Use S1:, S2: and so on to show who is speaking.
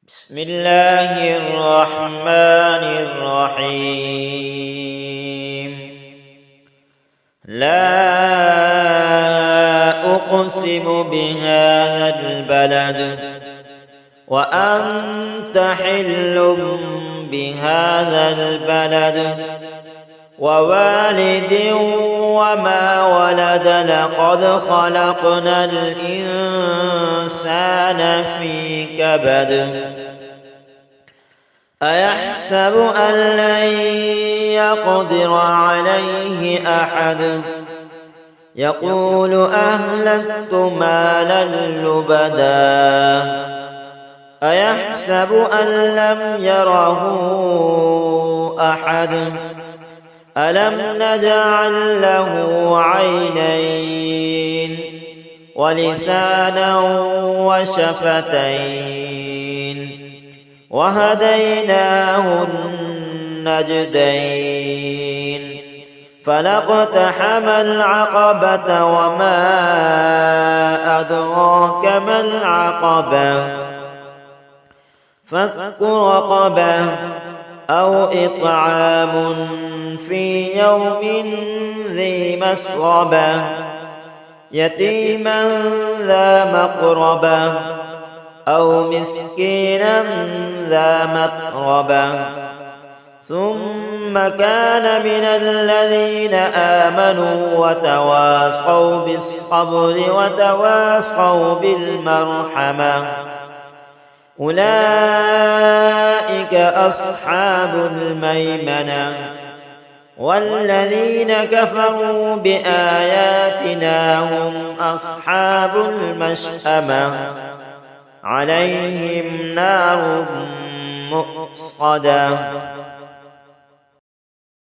S1: بسم الله الرحمن الرحيم. لا أقسم بهذا البلد وأنت حل بهذا البلد ووالد وما ولد لقد خلقنا الإنسان في كبد أيحسب أن لن يقدر عليه أحد يقول أهلكت مالا لبدا أيحسب أن لم يره أحد ألم نجعل له عينين ولسانا وشفتين وهديناه النجدين فلاقتحم العقبة وما أدراك ما العقبة فك رقبة أو إطعام في يوم ذي مسغبة يتيما ذا مقربة أو مسكينا ذا متربة ثم كان من الذين آمنوا وتواصوا بالصبر وتواصوا بالمرحمة أولئك أصحاب الميمنة والذين كفروا بآياتنا هم أصحاب المشأمة عليهم نار مؤصدة